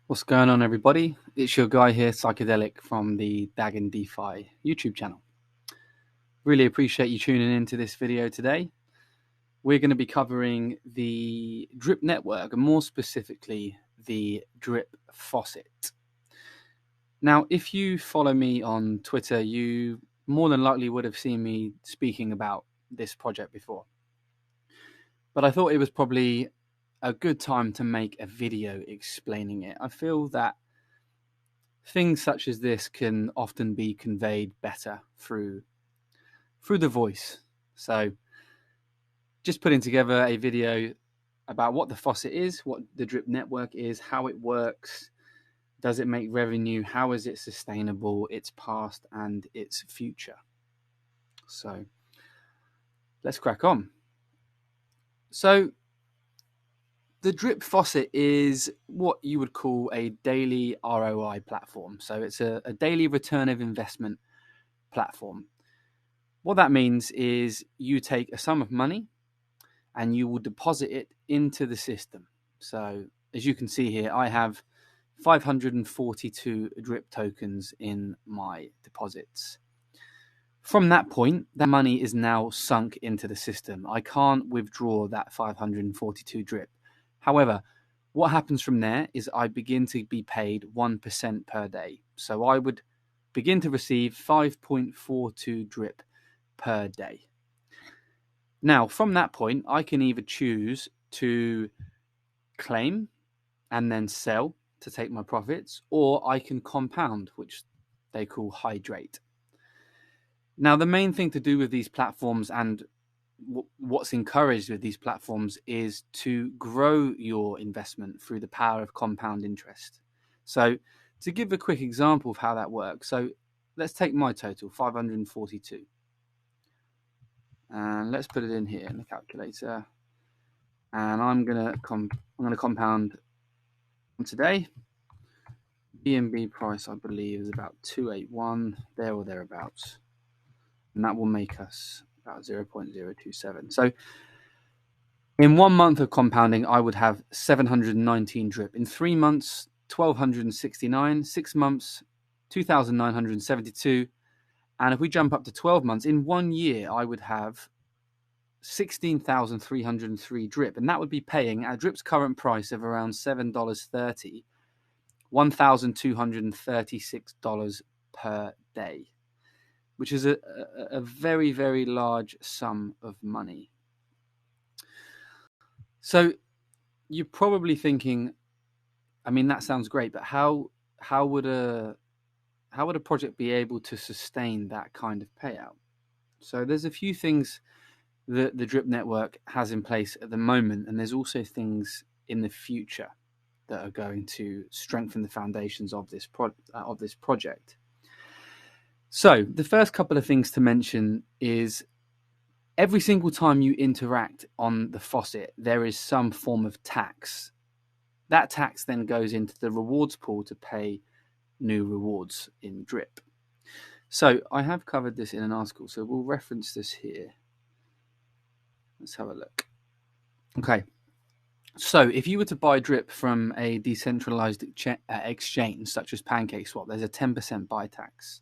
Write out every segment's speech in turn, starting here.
What's going on, everybody? It's your guy here, Psychedelic, from the Dagon DeFi YouTube channel. Really appreciate you tuning into this video today. We're going to be covering the DRIP network, and more specifically, the DRIP Faucet. Now, if you follow me on Twitter, you more than likely would have seen me speaking about this project before. But I thought it was probably a good time to make a video explaining it. I feel that things such as this can often be conveyed better through the voice. So just putting together a video about what the faucet is, what the DRIP network is, how it works, does it make revenue, how is it sustainable, its past and its future. So let's crack on. So the DRIP Faucet is what you would call a daily ROI platform. So it's a daily return of investment platform. What that means is you take a sum of money and you will deposit it into the system. So as you can see here, I have 542 DRIP tokens in my deposits. From that point, that money is now sunk into the system. I can't withdraw that 542 DRIP. However, what happens from there is I begin to be paid 1% per day. So I would begin to receive 5.42 DRIP per day. Now, from that point, I can either choose to claim and then sell to take my profits, or I can compound, which they call hydrate. Now, the main thing to do with these platforms and what's encouraged with these platforms is to grow your investment through the power of compound interest. So to give a quick example of how that works, so let's take my total, 542. And let's put it in here in the calculator. And I'm gonna compound today. BNB price, I believe, is about 281, there or thereabouts. And that will make us about 0.027. So in 1 month of compounding, I would have 719 DRIP. In 3 months, 1,269. 6 months, 2,972. And if we jump up to 12 months, in 1 year, I would have 16,303 DRIP. And that would be paying, at DRIP's current price of around $7.30, $1,236 per day, which is a very, very large sum of money. So you're probably thinking, I mean, that sounds great, but how would a project be able to sustain that kind of payout? So there's a few things that the DRIP network has in place at the moment, and there's also things in the future that are going to strengthen the foundations of this project. So the first couple of things to mention is every single time you interact on the faucet, there is some form of tax. That tax then goes into the rewards pool to pay new rewards in DRIP. So I have covered this in an article, so we'll reference this here. Let's have a look. Okay. So if you were to buy DRIP from a decentralized exchange, such as PancakeSwap, there's a 10% buy tax.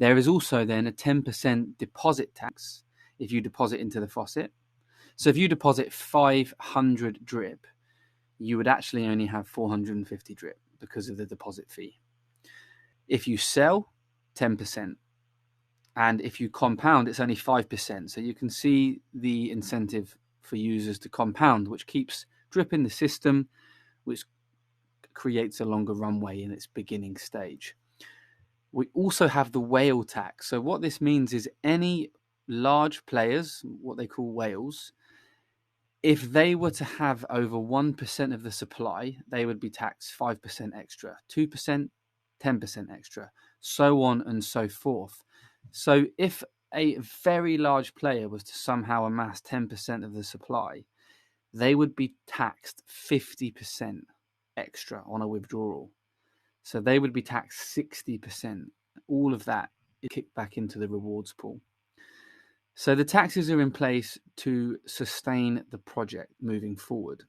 There is also then a 10% deposit tax if you deposit into the faucet. So if you deposit 500 DRIP, you would actually only have 450 DRIP because of the deposit fee. If you sell, 10%. And if you compound, it's only 5%. So you can see the incentive for users to compound, which keeps DRIP in the system, which creates a longer runway in its beginning stage. We also have the whale tax. So what this means is any large players, what they call whales, if they were to have over 1% of the supply, they would be taxed 5% extra, 2%, 10% extra, so on and so forth. So if a very large player was to somehow amass 10% of the supply, they would be taxed 50% extra on a withdrawal. So they would be taxed 60%. All of that is kicked back into the rewards pool. So the taxes are in place to sustain the project moving forward.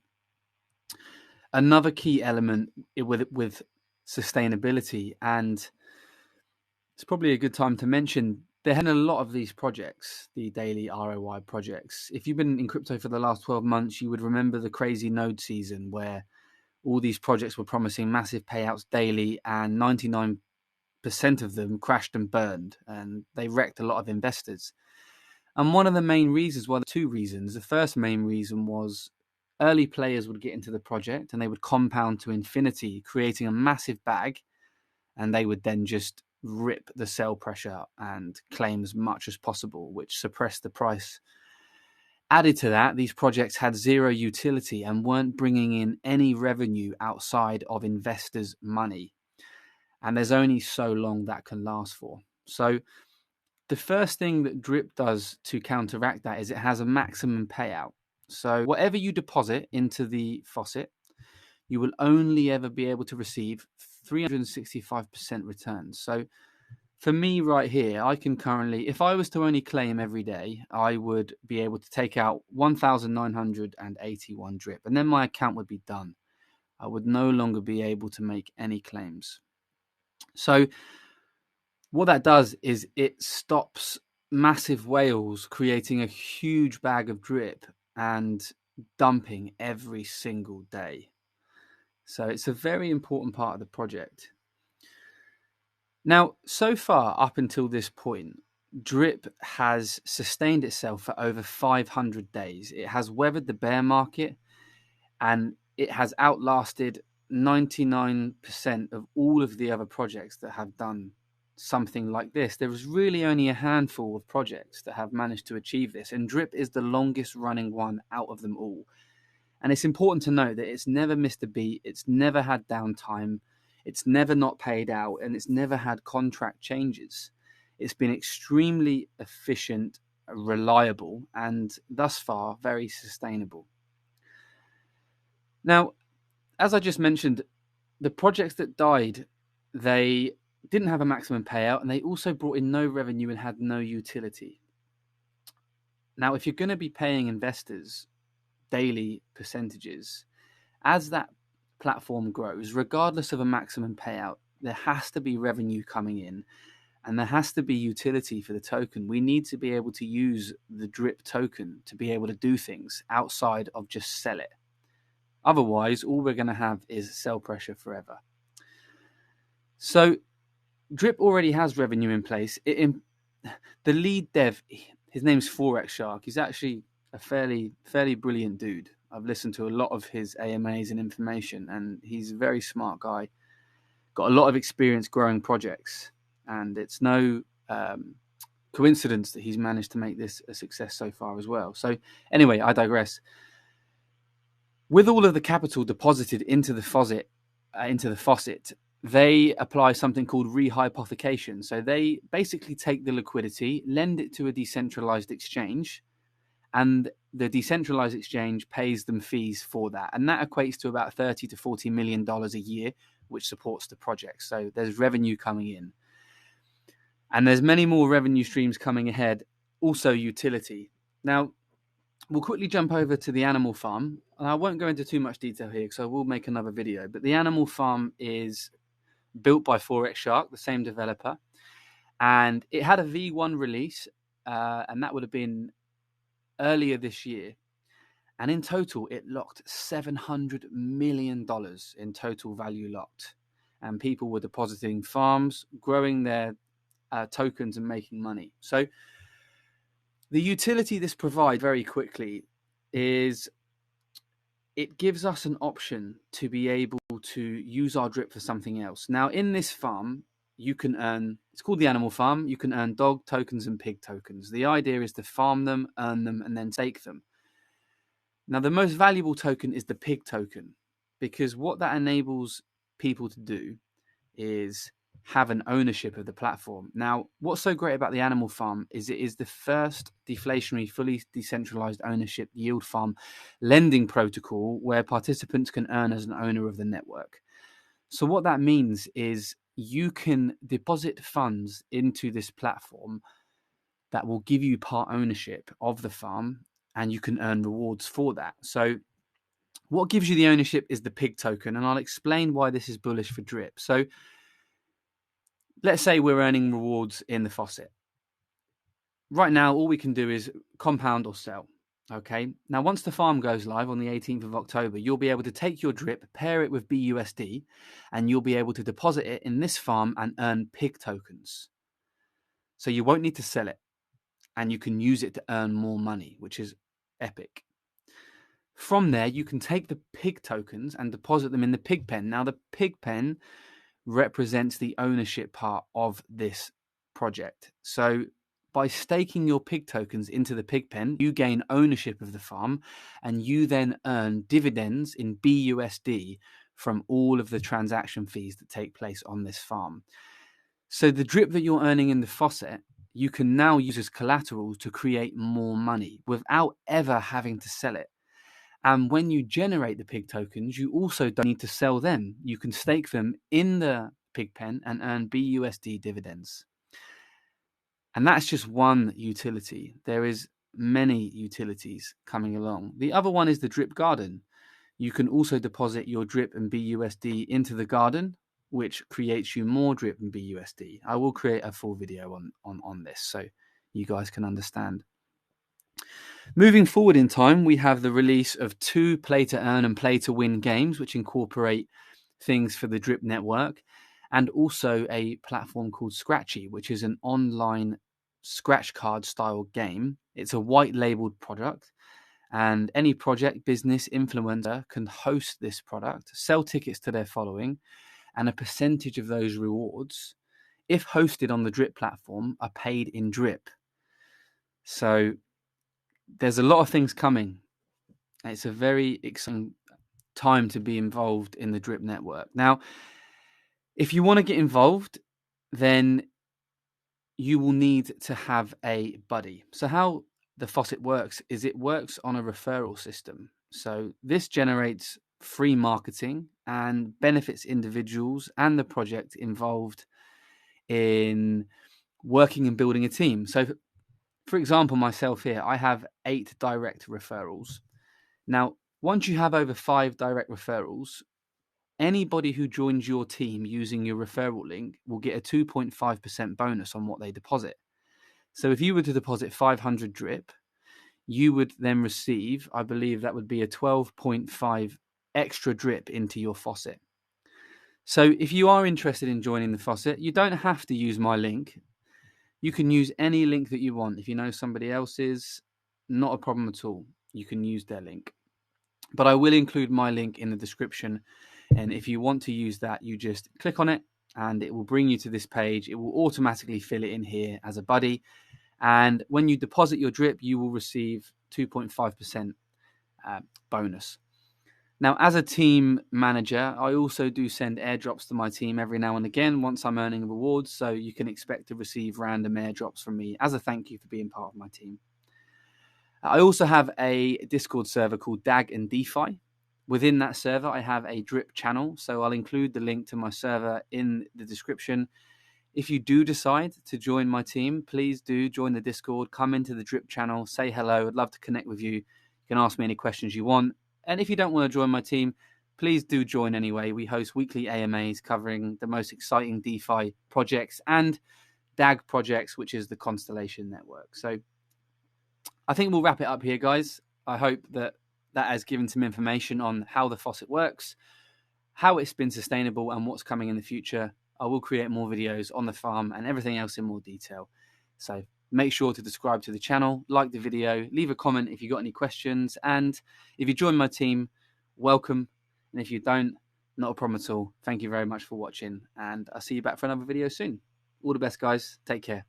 Another key element with sustainability, and it's probably a good time to mention, there have been a lot of these projects, the daily ROI projects. If you've been in crypto for the last 12 months, you would remember the crazy node season where all these projects were promising massive payouts daily, and 99% of them crashed and burned, and they wrecked a lot of investors. And one of the main reasons, well, two reasons. The first main reason was early players would get into the project and they would compound to infinity, creating a massive bag, and they would then just rip the sell pressure and claim as much as possible, which suppressed the price. Added to that, these projects had zero utility and weren't bringing in any revenue outside of investors' money. And there's only so long that can last for. So the first thing that DRIP does to counteract that is it has a maximum payout. So whatever you deposit into the faucet, you will only ever be able to receive 365% returns. So for me right here, I can currently, if I was to only claim every day, I would be able to take out 1,981 DRIP, and then my account would be done. I would no longer be able to make any claims. So what that does is it stops massive whales creating a huge bag of DRIP and dumping every single day. So it's a very important part of the project. Now, so far up until this point, DRIP has sustained itself for over 500 days. It has weathered the bear market, and it has outlasted 99% of all of the other projects that have done something like this. There is really only a handful of projects that have managed to achieve this, and DRIP is the longest running one out of them all. And it's important to note that it's never missed a beat, it's never had downtime, it's never not paid out, and it's never had contract changes. It's been extremely efficient, reliable, and thus far very sustainable. Now, as I just mentioned, the projects that died, they didn't have a maximum payout, and they also brought in no revenue and had no utility. Now, if you're going to be paying investors daily percentages, as that platform grows, regardless of a maximum payout, there has to be revenue coming in, and there has to be utility for the token. We need to be able to use the DRIP token to be able to do things outside of just sell it. Otherwise, all we're going to have is sell pressure forever. So DRIP already has revenue in place. The lead dev, his name's Forex Shark. He's actually a fairly brilliant dude. I've listened to a lot of his AMAs and information, and he's a very smart guy. Got a lot of experience growing projects, and it's no coincidence that he's managed to make this a success so far as well. So anyway, I digress. With all of the capital deposited into the faucet, they apply something called rehypothecation. So they basically take the liquidity, lend it to a decentralized exchange, and the decentralized exchange pays them fees for that. And that equates to about $30 to $40 million a year, which supports the project. So there's revenue coming in. And there's many more revenue streams coming ahead, also utility. Now, we'll quickly jump over to the animal farm. And I won't go into too much detail here because I will make another video. But the animal farm is built by Forex Shark, the same developer. And it had a V1 release, and that would have been earlier this year. And in total, it locked $700 million in total value locked. And people were depositing farms, growing their tokens and making money. So the utility this provides very quickly is it gives us an option to be able to use our DRIP for something else. Now, in this farm, you can earn, it's called the animal farm, you can earn dog tokens and pig tokens. The idea is to farm them, earn them, and then stake them. Now, the most valuable token is the pig token, because what that enables people to do is have an ownership of the platform. Now, what's so great about the animal farm is it is the first deflationary, fully decentralized ownership yield farm lending protocol where participants can earn as an owner of the network. So what that means is you can deposit funds into this platform that will give you part ownership of the farm, and you can earn rewards for that. So What gives you the ownership is the pig token, and I'll explain why this is bullish for drip. So let's say we're earning rewards in the faucet. Right now, all we can do is compound or sell. Okay. Now, once the farm goes live on the 18th of October, you'll be able to take your drip, pair it with BUSD, and you'll be able to deposit it in this farm and earn pig tokens. So you won't need to sell it, and you can use it to earn more money, which is epic. From there, you can take the pig tokens and deposit them in the pig pen. Now, the pig pen represents the ownership part of this project. So by staking your pig tokens into the pig pen, you gain ownership of the farm, and you then earn dividends in BUSD from all of the transaction fees that take place on this farm. So the drip that you're earning in the faucet, you can now use as collateral to create more money without ever having to sell it. And when you generate the pig tokens, you also don't need to sell them. You can stake them in the pig pen and earn BUSD dividends. And that's just one utility. There is many utilities coming along. The other one is the drip garden. You can also deposit your drip and BUSD into the garden, which creates you more drip and BUSD. I will create a full video on this so you guys can understand. Moving forward in time, we have the release of 2 play to earn and play to win games, which incorporate things for the drip network, and also a platform called Scratchy, which is an online scratch card style game. It's a white labeled product, and any project, business, influencer can host this product, sell tickets to their following, and a percentage of those rewards, if hosted on the drip platform, are paid in drip. So there's a lot of things coming. It's a very exciting time to be involved in the drip network. Now, if you want to get involved, then you will need to have a buddy. So how the faucet works is it works on a referral system. So this generates free marketing and benefits individuals and the project involved in working and building a team. So for example, myself here, I have 8 direct referrals. Now, once you have over 5 direct referrals, anybody who joins your team using your referral link will get a 2.5% bonus on what they deposit. So if you were to deposit 500 drip, you would then receive, I believe that would be a 12.5 extra drip into your faucet. So if you are interested in joining the faucet, you don't have to use my link. You can use any link that you want. If you know somebody else's, not a problem at all. You can use their link. But I will include my link in the description. And if you want to use that, you just click on it and it will bring you to this page. It will automatically fill it in here as a buddy. And when you deposit your drip, you will receive 2.5% bonus. Now, as a team manager, I also do send airdrops to my team every now and again once I'm earning rewards. So you can expect to receive random airdrops from me as a thank you for being part of my team. I also have a Discord server called DAG and DeFi. Within that server, I have a drip channel. So I'll include the link to my server in the description. If you do decide to join my team, please do join the Discord, come into the drip channel, say hello. I'd love to connect with you. You can ask me any questions you want. And if you don't want to join my team, please do join anyway. We host weekly AMAs covering the most exciting DeFi projects and DAG projects, which is the Constellation Network. So I think we'll wrap it up here, guys. I hope that has given some information on how the faucet works, how it's been sustainable, and what's coming in the future. I will create more videos on the farm and everything else in more detail. So make sure to subscribe to the channel, like the video, leave a comment if you've got any questions. And if you join my team, welcome. And if you don't, not a problem at all. Thank you very much for watching. And I'll see you back for another video soon. All the best, guys. Take care.